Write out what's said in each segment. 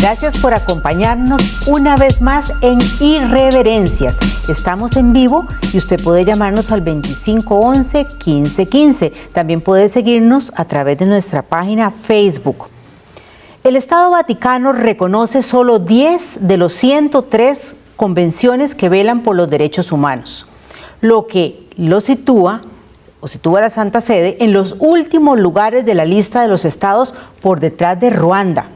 Gracias por acompañarnos una vez más en Irreverencias. Estamos en vivo y usted puede llamarnos al 2511-1515. También puede seguirnos a través de nuestra página Facebook. El Estado Vaticano reconoce solo 10 de los 103 convenciones que velan por los derechos humanos, lo que lo sitúa a la Santa Sede en los últimos lugares de la lista de los estados por detrás de Ruanda.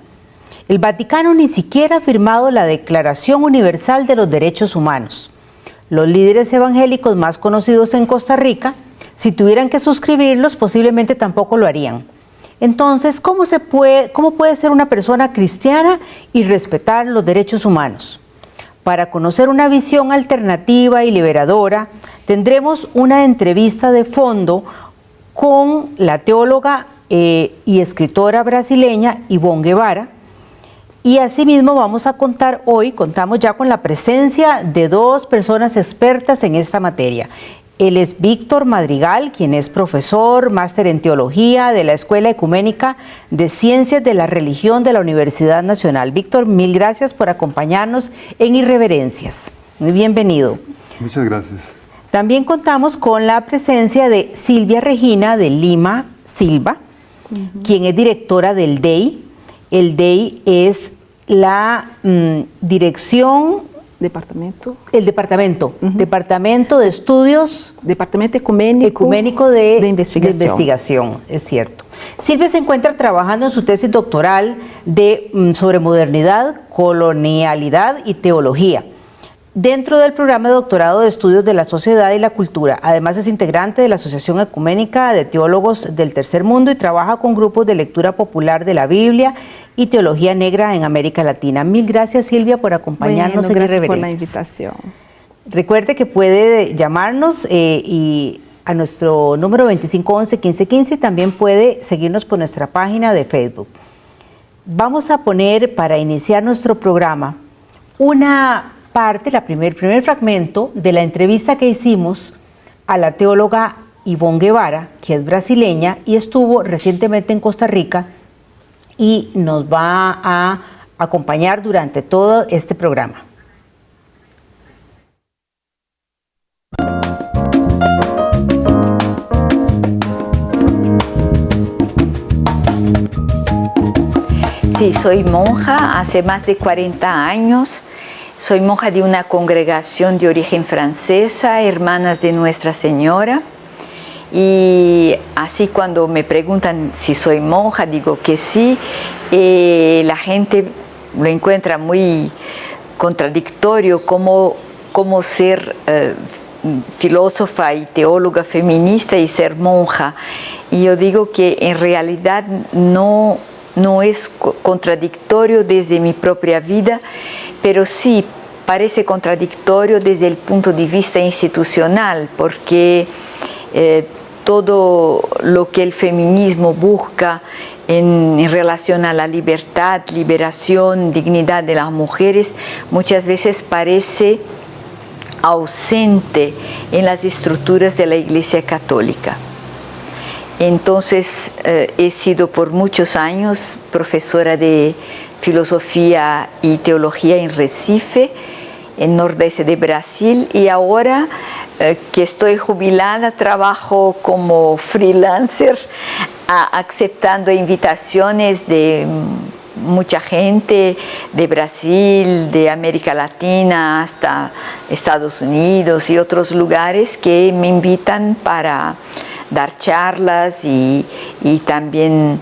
El Vaticano ni siquiera ha firmado la Declaración Universal de los Derechos Humanos. Los líderes evangélicos más conocidos en Costa Rica, si tuvieran que suscribirlos, posiblemente tampoco lo harían. Entonces, ¿cómo puede ser una persona cristiana y respetar los derechos humanos? Para conocer una visión alternativa y liberadora, tendremos una entrevista de fondo con la teóloga y escritora brasileña Ivonne Guevara. Y asimismo contamos ya con la presencia de dos personas expertas en esta materia. Él es Víctor Madrigal, quien es profesor, máster en teología de la Escuela Ecuménica de Ciencias de la Religión de la Universidad Nacional. Víctor, mil gracias por acompañarnos en Irreverencias. Muy bienvenido. Muchas gracias. También contamos con la presencia de Silvia Regina de Lima Silva, quien es directora del DEI. El DEI es la Departamento de Estudios... Departamento Ecuménico de Investigación, es cierto. Silvia se encuentra trabajando en su tesis doctoral sobre modernidad, colonialidad y teología, dentro del programa de doctorado de Estudios de la Sociedad y la Cultura. Además es integrante de la Asociación Ecuménica de Teólogos del Tercer Mundo y trabaja con grupos de lectura popular de la Biblia y teología negra en América Latina. Mil gracias, Silvia, por acompañarnos en Irreverencias. Gracias por la invitación. Recuerde que puede llamarnos a nuestro número 2511-1515 y también puede seguirnos por nuestra página de Facebook. Vamos a poner, para iniciar nuestro programa, una parte, el primer fragmento de la entrevista que hicimos a la teóloga Ivonne Guevara, que es brasileña y estuvo recientemente en Costa Rica y nos va a acompañar durante todo este programa. Sí, soy monja hace más de 40 años. Soy monja de una congregación de origen francesa, Hermanas de Nuestra Señora. Y así cuando me preguntan si soy monja, digo que sí. La gente lo encuentra muy contradictorio cómo ser filósofa y teóloga feminista y ser monja. Y yo digo que en realidad no es contradictorio desde mi propia vida, pero sí parece contradictorio desde el punto de vista institucional, porque todo lo que el feminismo busca en relación a la libertad, liberación, dignidad de las mujeres, muchas veces parece ausente en las estructuras de la Iglesia Católica. Entonces, he sido por muchos años profesora de filosofía y teología en Recife, en nordeste de Brasil, y ahora que estoy jubilada trabajo como freelancer, aceptando invitaciones de mucha gente de Brasil, de América Latina, hasta Estados Unidos y otros lugares que me invitan para dar charlas y también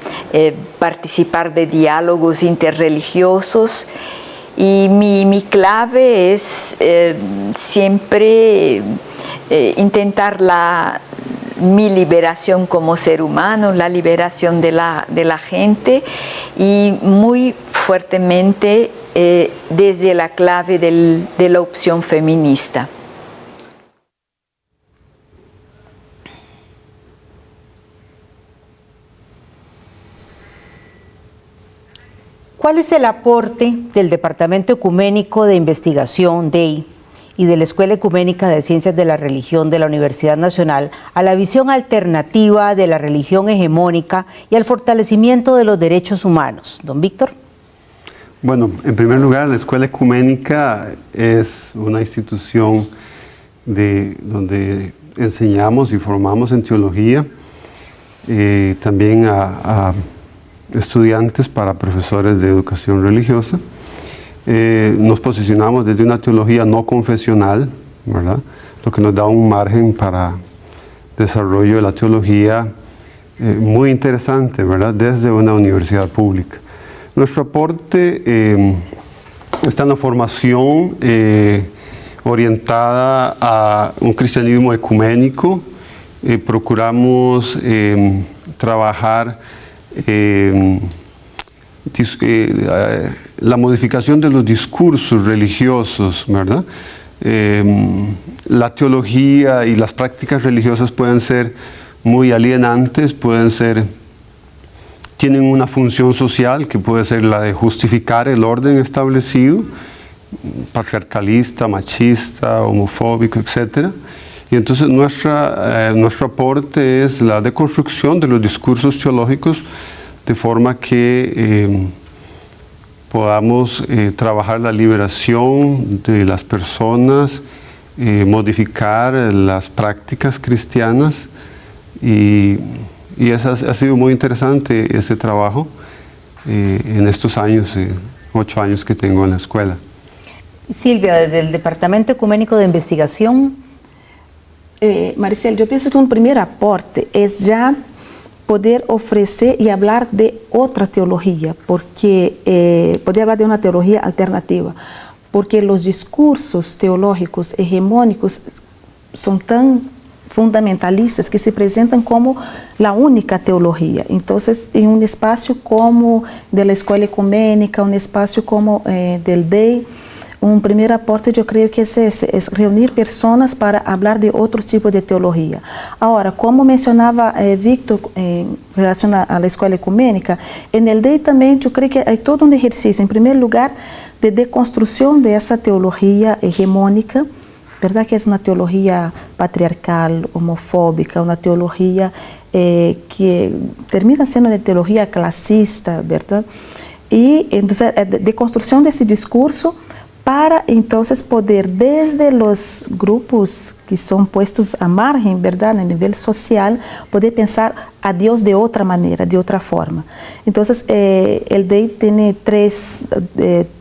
participar de diálogos interreligiosos. Y mi clave es siempre intentar mi liberación como ser humano, la liberación de la gente, y muy fuertemente desde la clave de la opción feminista. ¿Cuál es el aporte del Departamento Ecuménico de Investigación, DEI, y de la Escuela Ecuménica de Ciencias de la Religión de la Universidad Nacional a la visión alternativa de la religión hegemónica y al fortalecimiento de los derechos humanos? Don Víctor. Bueno, en primer lugar, la Escuela Ecuménica es una institución donde enseñamos y formamos en teología, también a estudiantes para profesores de educación religiosa. Nos posicionamos desde una teología no confesional, ¿verdad? Lo que nos da un margen para desarrollo de la teología muy interesante, ¿verdad? Desde una universidad pública. Nuestro aporte está en la formación orientada a un cristianismo ecuménico. Procuramos trabajar la modificación de los discursos religiosos, ¿verdad? La teología y las prácticas religiosas pueden ser muy alienantes, tienen una función social que puede ser la de justificar el orden establecido, patriarcalista, machista, homofóbico, etc. Y entonces nuestro aporte es la deconstrucción de los discursos teológicos de forma que podamos trabajar la liberación de las personas, modificar las prácticas cristianas y eso ha sido muy interesante ese trabajo en estos años, 8 años que tengo en la escuela. Silvia, desde el Departamento Ecuménico de Investigación. Maricel, yo pienso que un primer aporte es ya poder ofrecer y hablar de otra teología, porque poder hablar de una teología alternativa, porque los discursos teológicos hegemónicos son tan fundamentalistas que se presentan como la única teología. Entonces, en un espacio como de la Escuela Ecuménica, un espacio como del DEI, un primer aporte yo creo que es ese, es reunir personas para hablar de otro tipo de teología. Ahora, como mencionaba Víctor en relación a la Escuela Ecuménica, en el DEI también yo creo que hay todo un ejercicio, en primer lugar, de deconstrucción de esa teología hegemónica, ¿verdad? Que es una teología patriarcal, homofóbica, una teología que termina siendo una teología clasista, ¿verdad? Y entonces, de construcción de ese discurso para entonces poder desde los grupos que son puestos a margen, ¿verdad? A nivel social, poder pensar a Dios de otra manera, de otra forma. Entonces, el DEI tiene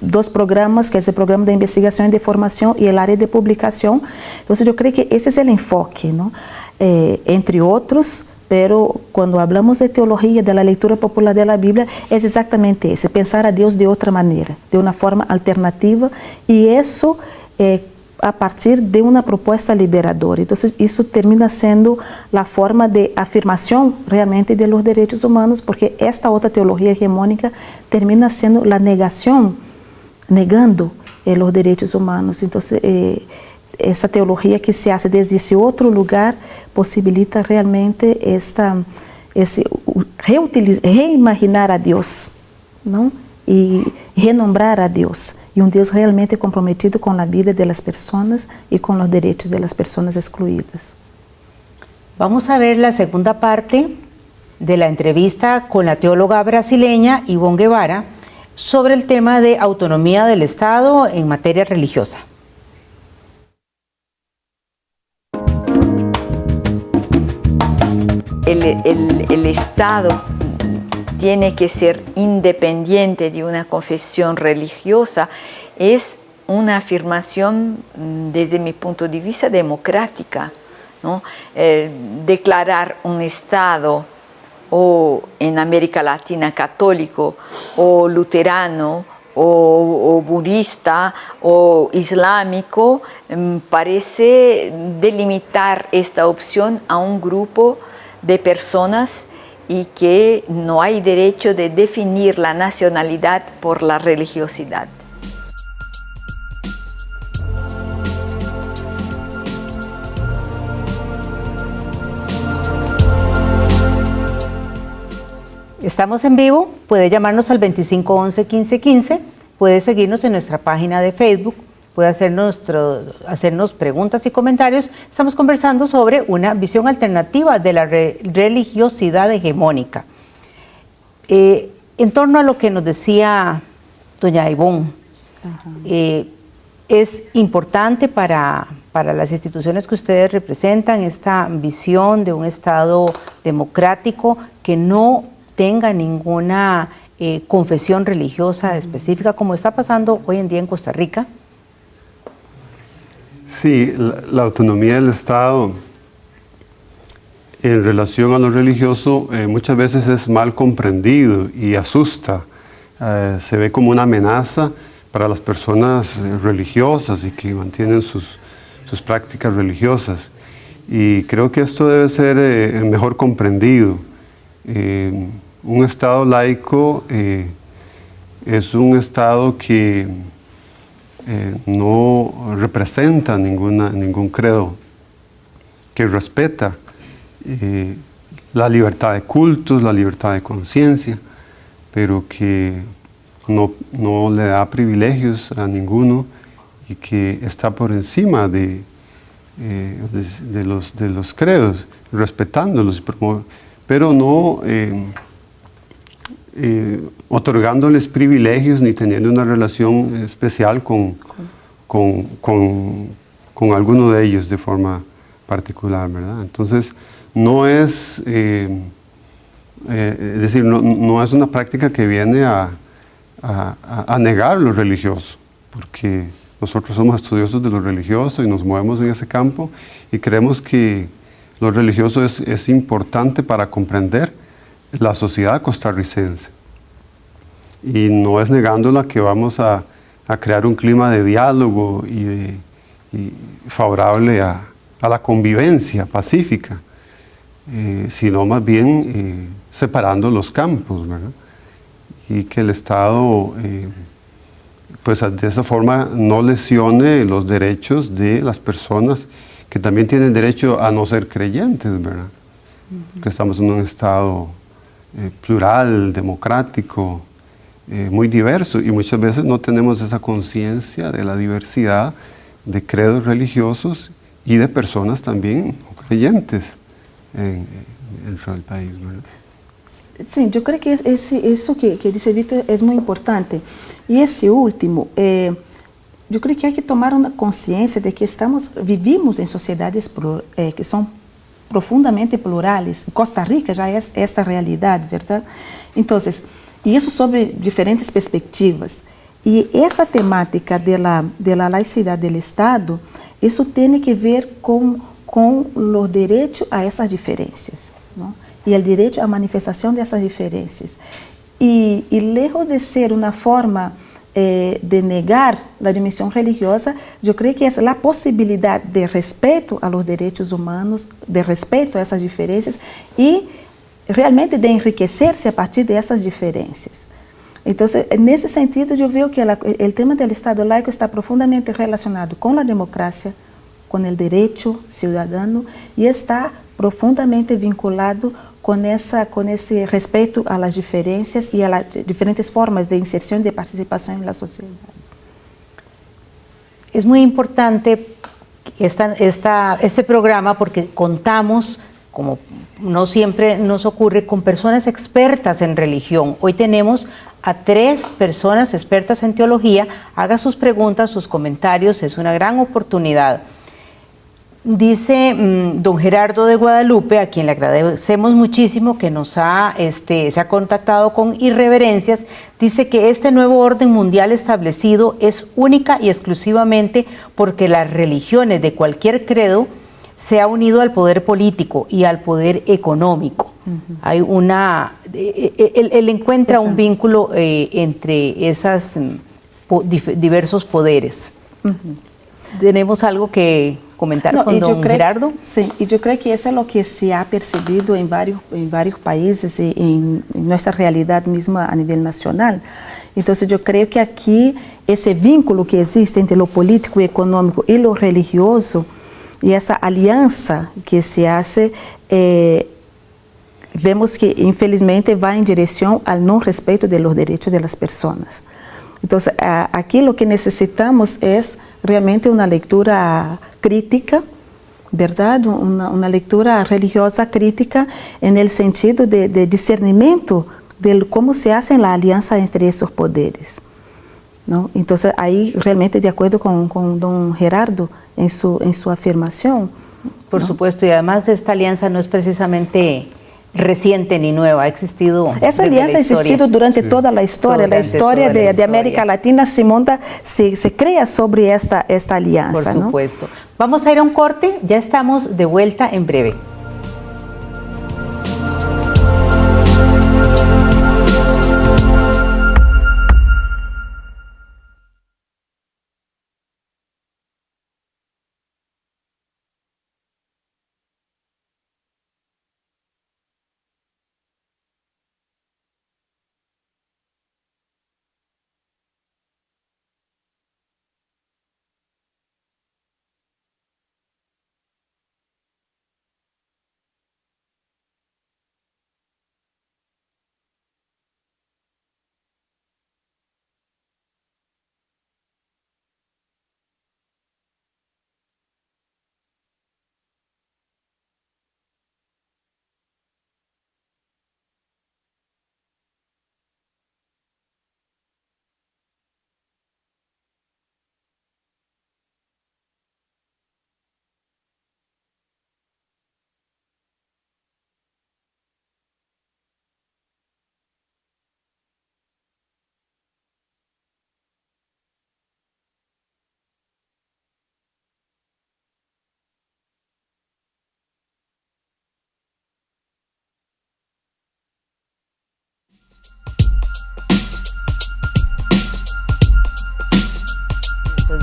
dos programas, que es el programa de investigación y de formación y el área de publicación. Entonces, yo creo que ese es el enfoque, ¿no? Entre otros, pero cuando hablamos de teología, de la lectura popular de la Biblia, es exactamente ese, pensar a Dios de otra manera, de una forma alternativa, y eso a partir de una propuesta liberadora. Entonces, eso termina siendo la forma de afirmación realmente de los derechos humanos, porque esta otra teología hegemónica termina siendo la negación, negando los derechos humanos. Entonces, essa teología que se hace desde ese otro lugar posibilita realmente reimaginar a Dios, ¿no? Y renombrar a Dios. Y un Dios realmente comprometido con la vida de las personas y con los derechos de las personas excluidas. Vamos a ver la segunda parte de la entrevista con la teóloga brasileña Ivonne Guevara sobre el tema de autonomía del Estado en materia religiosa. El Estado tiene que ser independiente de una confesión religiosa es una afirmación desde mi punto de vista democrática, ¿no? Declarar un Estado o en América Latina católico o luterano o budista o islámico parece delimitar esta opción a un grupo de personas y que no hay derecho de definir la nacionalidad por la religiosidad. Estamos en vivo, puede llamarnos al 2511-1515, puede seguirnos en nuestra página de Facebook, puede hacernos preguntas y comentarios. Estamos conversando sobre una visión alternativa de la religiosidad hegemónica. En torno a lo que nos decía doña Ivonne, es importante para las instituciones que ustedes representan esta visión de un Estado democrático que no tenga ninguna confesión religiosa específica, como está pasando hoy en día en Costa Rica. Sí, la autonomía del Estado en relación a lo religioso muchas veces es mal comprendido y asusta. Se ve como una amenaza para las personas religiosas y que mantienen sus prácticas religiosas. Y creo que esto debe ser mejor comprendido. Un Estado laico es un Estado que no representa ningún credo, que respeta la libertad de cultos, la libertad de conciencia, pero que no le da privilegios a ninguno y que está por encima de los credos, respetándolos, pero no otorgándoles privilegios ni teniendo una relación especial con alguno de ellos de forma particular, ¿verdad? Entonces, no es, decir, no es una práctica que viene a negar lo religioso, porque nosotros somos estudiosos de lo religioso y nos movemos en ese campo y creemos que lo religioso es importante para comprender la sociedad costarricense. Y no es negándola que vamos a crear un clima de diálogo y favorable a la convivencia pacífica, sino más bien separando los campos, ¿verdad? Y que el Estado, pues de esa forma, no lesione los derechos de las personas que también tienen derecho a no ser creyentes, ¿verdad? Que estamos en un Estado plural, democrático, muy diverso, y muchas veces no tenemos esa conciencia de la diversidad de credos religiosos y de personas también no creyentes dentro del país, ¿verdad? Sim, eu creio que isso que disse Vitor é muito importante. E esse último, eu creio que há que tomar uma consciência de que vivimos em sociedades que são profundamente plurais. Costa Rica já é esta realidade, verdade? Então, e isso sob diferentes perspectivas. E essa temática da laicidade do Estado, isso tem que ver com os direitos a essas diferenças, não? E o direito à manifestação dessas diferenças. E lejos de ser uma forma de negar a dimensão religiosa, eu creio que é a possibilidade de respeito aos direitos humanos, de respeito a essas diferenças e realmente de enriquecer-se a partir dessas diferenças. Então, nesse sentido, eu vejo que o tema do Estado laico está profundamente relacionado com a democracia, com o direito cidadão e está profundamente vinculado com esse respeito às diferenças e às diferentes formas de inserção e de participação na sociedade. Es muy importante este programa porque contamos, como no siempre nos ocurre, con personas expertas en religión. Hoy tenemos a 3 personas expertas en teología. Haga sus preguntas, sus comentarios, es una gran oportunidad. Dice don Gerardo de Guadalupe, a quien le agradecemos muchísimo que se ha contactado con Irreverencias, dice que este nuevo orden mundial establecido es única y exclusivamente porque las religiones de cualquier credo se han unido al poder político y al poder económico. Hay él encuentra un vínculo entre esos diversos poderes. ¿Tenemos algo que comentar con don Gerardo? Sim, e eu creio que isso é o que se ha percebido em vários países e em nossa realidade mesmo a nível nacional. Então, eu creio que aqui esse vínculo que existe entre o político, o econômico e o religioso e essa aliança que se hace, vemos que infelizmente vai em direção ao não respeito dos direitos das pessoas. Então, aqui o que necessitamos é realmente uma leitura crítica, verdade? Uma leitura religiosa crítica no sentido de discernimento de como se hace a aliança entre esses poderes. ¿no? Entonces, ahí realmente de acuerdo con don Gerardo en su afirmación. Por supuesto, y además esta alianza no es precisamente reciente ni nueva, ha existido. Esa alianza ha existido durante toda la historia. La historia de América Latina se crea sobre esta alianza. Por supuesto. ¿No? Vamos a ir a un corte, ya estamos de vuelta en breve.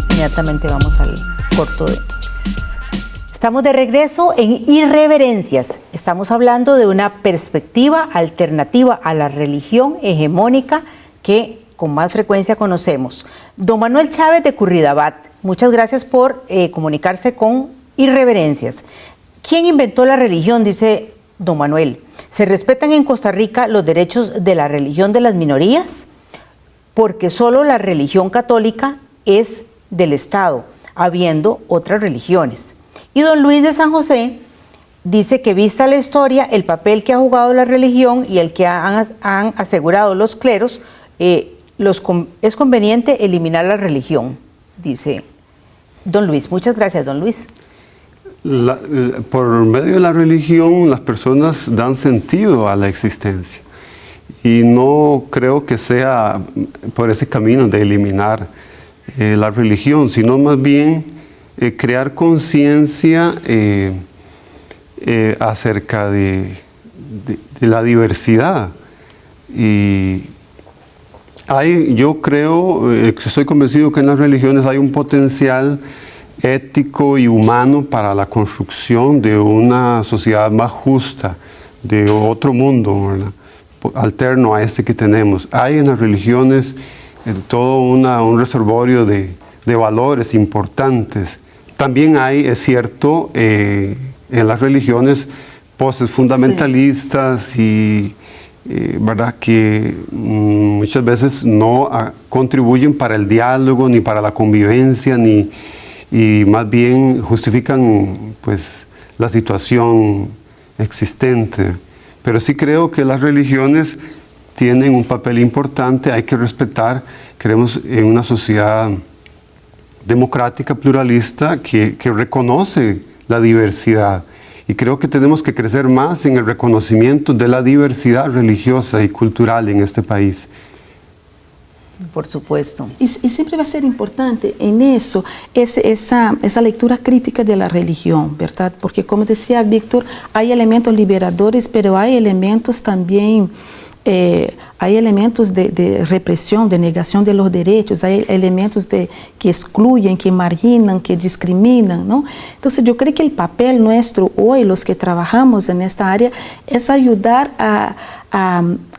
Inmediatamente vamos al corto de... Estamos de regreso en Irreverencias. Estamos hablando de una perspectiva alternativa a la religión hegemónica que con más frecuencia conocemos. Don Manuel Chávez de Curridabat, muchas gracias por comunicarse con Irreverencias. ¿Quién inventó la religión? Dice don Manuel. ¿Se respetan en Costa Rica los derechos de la religión de las minorías? Porque solo la religión católica es del Estado, habiendo otras religiones. Y don Luis de San José dice que vista la historia, el papel que ha jugado la religión y el que han asegurado los cleros, es conveniente eliminar la religión, dice don Luis. Muchas gracias, don Luis. Por medio de la religión, las personas dan sentido a la existencia. Y no creo que sea por ese camino de eliminar la religión, sino más bien crear conciencia acerca de la diversidad. Y yo creo, estoy convencido que en las religiones hay un potencial ético y humano para la construcción de una sociedad más justa, de otro mundo, ¿verdad?, alterno a este que tenemos. Hay en las religiones todo un reservorio de valores importantes. También hay, es cierto, en las religiones poses fundamentalistas y verdad que muchas veces no contribuyen para el diálogo ni para la convivencia y más bien justifican pues la situación existente. Pero sí creo que las religiones tienen un papel importante, hay que respetar. Creemos en una sociedad democrática, pluralista, que reconoce la diversidad. Y creo que tenemos que crecer más en el reconocimiento de la diversidad religiosa y cultural en este país. Por supuesto. Y siempre va a ser importante en eso, esa lectura crítica de la religión, ¿verdad? Porque como decía Víctor, hay elementos liberadores, pero hay elementos también, hay elementos de represión, de negación de los derechos, hay elementos que excluyen, que marginan, que discriminan, ¿no? Entonces yo creo que el papel nuestro hoy, los que trabajamos en esta área, es ayudar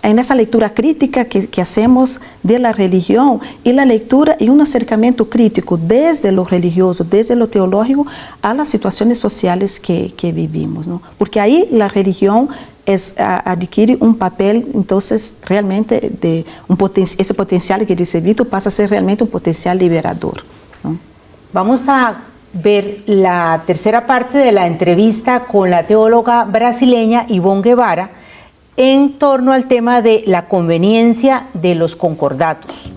en esa lectura crítica que hacemos de la religión y la lectura y un acercamiento crítico desde lo religioso, desde lo teológico a las situaciones sociales que vivimos, ¿no? Porque ahí la religión adquiere un papel, entonces, realmente ese potencial que dice Víctor pasa a ser realmente un potencial liberador, ¿no? Vamos a ver la tercera parte de la entrevista con la teóloga brasileña Ivonne Guevara en torno al tema de la conveniencia de los concordatos.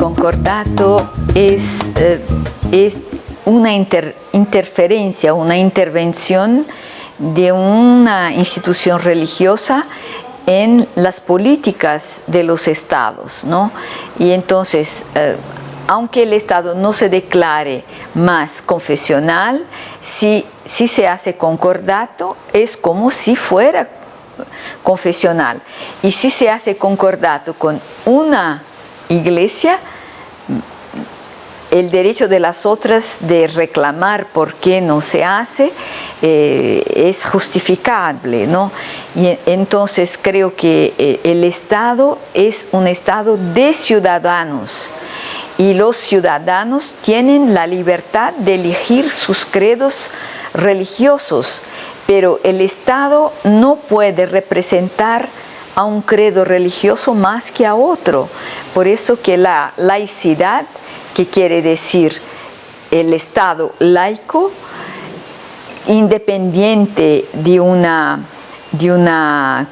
concordato es una interferencia, una intervención de una institución religiosa en las políticas de los estados, ¿no? Y entonces, aunque el Estado no se declare más confesional, si se hace concordato, es como si fuera confesional. Y si se hace concordato con una iglesia, el derecho de las otras de reclamar por qué no se hace es justificable, ¿no? Y entonces creo que el Estado es un Estado de ciudadanos. Y los ciudadanos tienen la libertad de elegir sus credos religiosos, pero el Estado no puede representar a un credo religioso más que a otro. Por eso que la laicidad, que quiere decir el Estado laico, independiente de una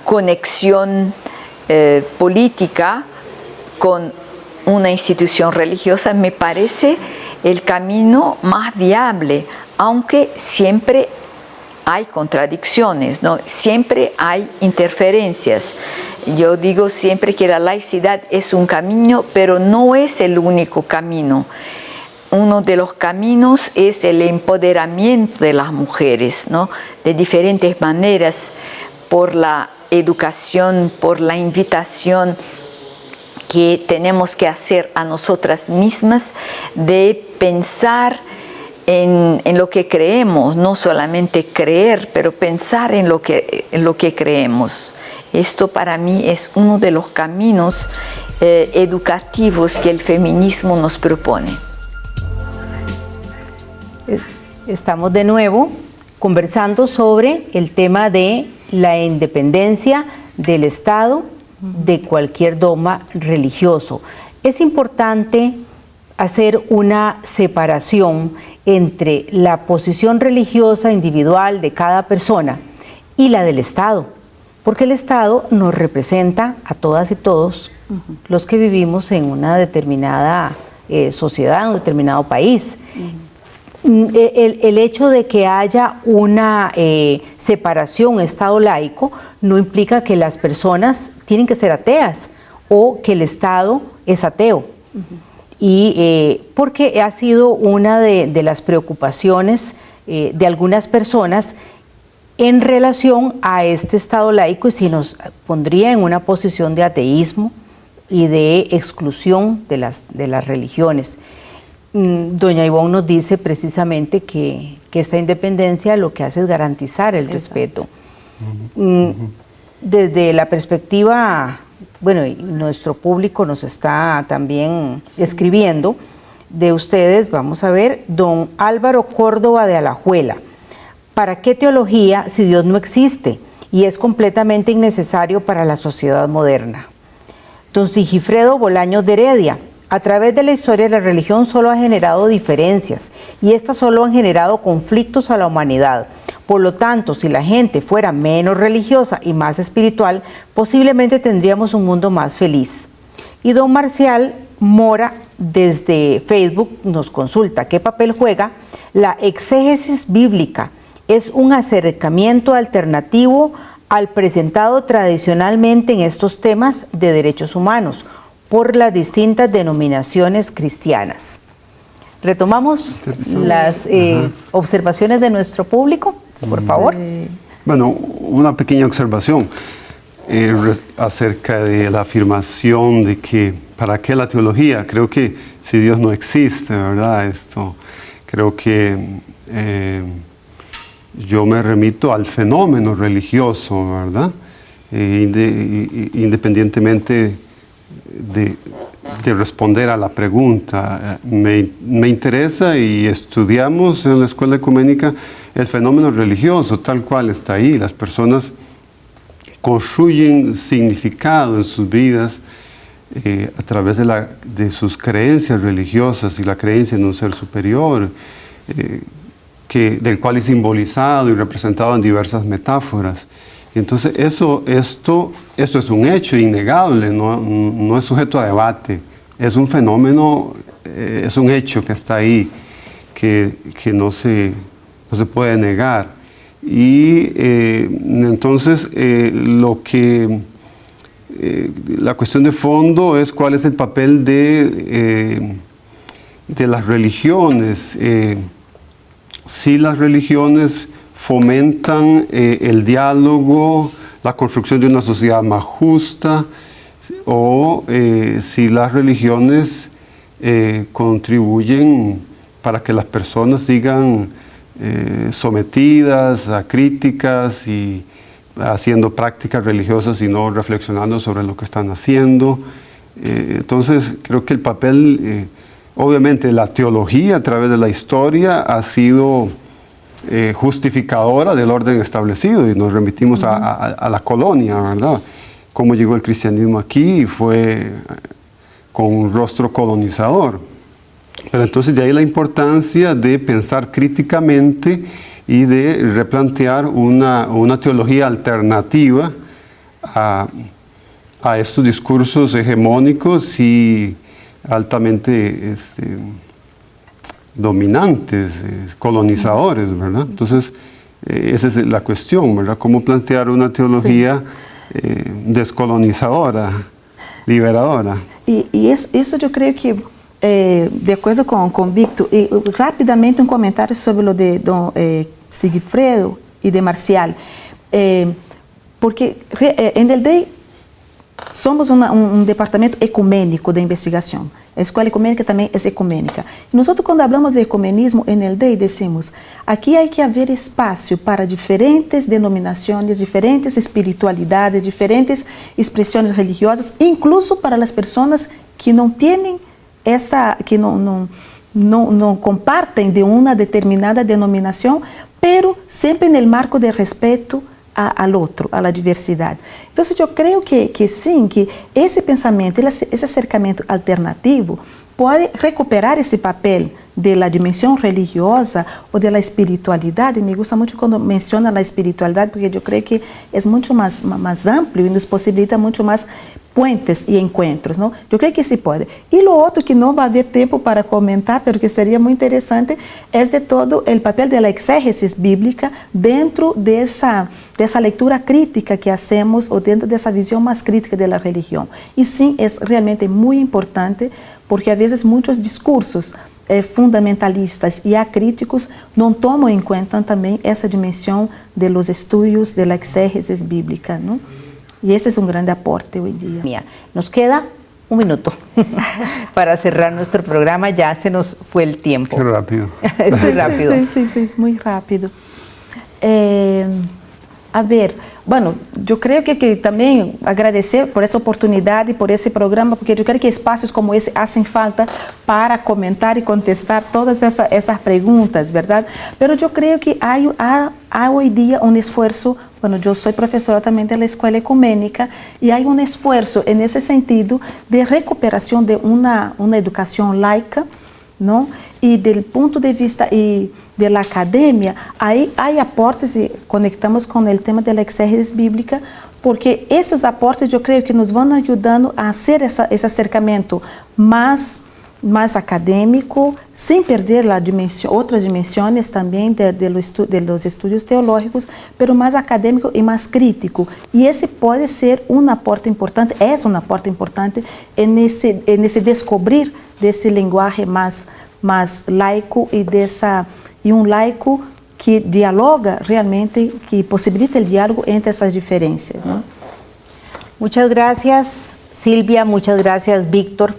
conexión política con una institución religiosa, me parece el camino más viable, aunque siempre hay contradicciones, ¿no? Siempre hay interferencias. Yo digo siempre que la laicidad es un camino, pero no es el único camino. Uno de los caminos es el empoderamiento de las mujeres, ¿no? De diferentes maneras, por la educación, por la invitación que tenemos que hacer a nosotras mismas de pensar en lo que creemos, no solamente creer, pero pensar en lo que creemos. Esto para mí es uno de los caminos educativos que el feminismo nos propone. Estamos de nuevo conversando sobre el tema de la independencia del Estado de cualquier dogma religioso. Es importante hacer una separación entre la posición religiosa individual de cada persona y la del Estado, porque el Estado nos representa a todas y todos los que vivimos en una determinada sociedad, en un determinado país. El hecho de que haya una separación Estado laico no implica que las personas tienen que ser ateas o que el Estado es ateo. Y porque ha sido una de las preocupaciones de algunas personas en relación a este Estado laico, y si nos pondría en una posición de ateísmo y de exclusión de las religiones. Doña Ivonne nos dice precisamente que esta independencia lo que hace es garantizar el respeto. Desde la perspectiva, bueno, y nuestro público nos está también escribiendo de ustedes, vamos a ver, don Álvaro Córdoba de Alajuela. ¿Para qué teología si Dios no existe y es completamente innecesario para la sociedad moderna? Don Sigifredo Bolaños de Heredia. A través de la historia, la religión solo ha generado diferencias y estas solo han generado conflictos a la humanidad. Por lo tanto, si la gente fuera menos religiosa y más espiritual, posiblemente tendríamos un mundo más feliz. Y don Marcial Mora, desde Facebook, nos consulta: ¿qué papel juega la exégesis bíblica? Es un acercamiento alternativo al presentado tradicionalmente en estos temas de derechos humanos por las distintas denominaciones cristianas. Retomamos las observaciones de nuestro público, por favor. Bueno, una pequeña observación acerca de la afirmación de que ¿para qué la teología? Creo que si Dios no existe, ¿verdad? Creo que yo me remito al fenómeno religioso, ¿verdad? Independientemente de responder a la pregunta. Me interesa y estudiamos en la escuela ecuménica el fenómeno religioso tal cual está ahí. Las personas construyen significado en sus vidas a través de sus creencias religiosas y la creencia en un ser superior, del cual es simbolizado y representado en diversas metáforas. Entonces esto es un hecho innegable, no es sujeto a debate, es un fenómeno, es un hecho que está ahí, que no se puede negar. Y entonces la cuestión de fondo es cuál es el papel de las religiones. Si las religiones fomentan el diálogo, la construcción de una sociedad más justa, o si las religiones contribuyen para que las personas sigan sometidas a críticas y haciendo prácticas religiosas y no reflexionando sobre lo que están haciendo. Entonces creo que el papel, obviamente la teología a través de la historia ha sido justificadora del orden establecido, y nos remitimos a la colonia, ¿verdad? Cómo llegó el cristianismo aquí fue con un rostro colonizador. Pero entonces de ahí la importancia de pensar críticamente y de replantear una teología alternativa a estos discursos hegemónicos y altamente dominantes, colonizadores, ¿verdad? Entonces, esa es la cuestión, ¿verdad? Cómo plantear una teología descolonizadora, liberadora. Y eso yo creo que, de acuerdo con Víctor, y rápidamente un comentario sobre lo de don Sigfredo y de Marcial, porque en el DEI somos un departamento ecuménico de investigación. A escuela ecumênica também é ecumênica. Nós, quando falamos de ecumenismo en el DEI, decimos, aqui há que haver espaço para diferentes denominações, diferentes espiritualidades, diferentes expressões religiosas, incluso para as pessoas que não têm que não compartem de uma determinada denominação, pero sempre no marco de respeito al otro, a la diversidad. Entonces yo creo que sí, que ese pensamiento, ese acercamiento alternativo puede recuperar ese papel de la dimensión religiosa o de la espiritualidad. Y me gusta mucho cuando menciona la espiritualidad, porque yo creo que es mucho más amplio y nos posibilita mucho más puentes y encuentros, ¿no? Yo creo que sí puede. Y lo otro que no va a haber tiempo para comentar, pero que sería muy interesante, es de todo el papel de la exégesis bíblica dentro de esa lectura crítica que hacemos o dentro de esa visión más crítica de la religión. Y sí, es realmente muy importante, porque a veces muchos discursos fundamentalistas y acríticos no toman en cuenta también esa dimensión de los estudios de la exégesis bíblica, ¿no? Y ese es un gran aporte hoy día. Nos queda un minuto para cerrar nuestro programa, ya se nos fue el tiempo. Qué rápido. Es muy rápido. Sí, es muy rápido. A ver, bueno, yo creo que también agradecer por esa oportunidad y por ese programa, porque yo creo que espacios como ese hacen falta para comentar y contestar todas esas preguntas, ¿verdad? Pero yo creo que hay hoy día un esfuerzo. Bueno, yo soy profesora también de la escuela ecuménica y hay un esfuerzo en ese sentido de recuperación de una educación laica, ¿no? Y del punto de vista y de la academia, ahí hay aportes y conectamos con el tema de la exégesis bíblica, porque esos aportes yo creo que nos van ayudando a hacer ese acercamiento más académico, sin perder otras dimensiones también de los estudios teológicos, pero más académico y más crítico. Y ese puede ser un aporte importante, es un aporte importante en ese descubrir de ese lenguaje más laico y un laico que dialoga realmente, que posibilita el diálogo entre esas diferencias, ¿no? Muchas gracias, Silvia, muchas gracias, Víctor,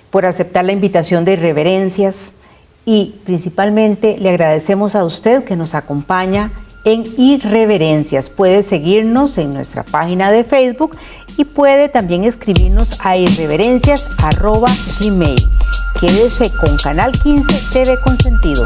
por aceptar la invitación de Irreverencias, y principalmente le agradecemos a usted que nos acompaña en Irreverencias. Puede seguirnos en nuestra página de Facebook y puede también escribirnos a irreverencias@gmail.com. Quédese con Canal 15 TV Consentido.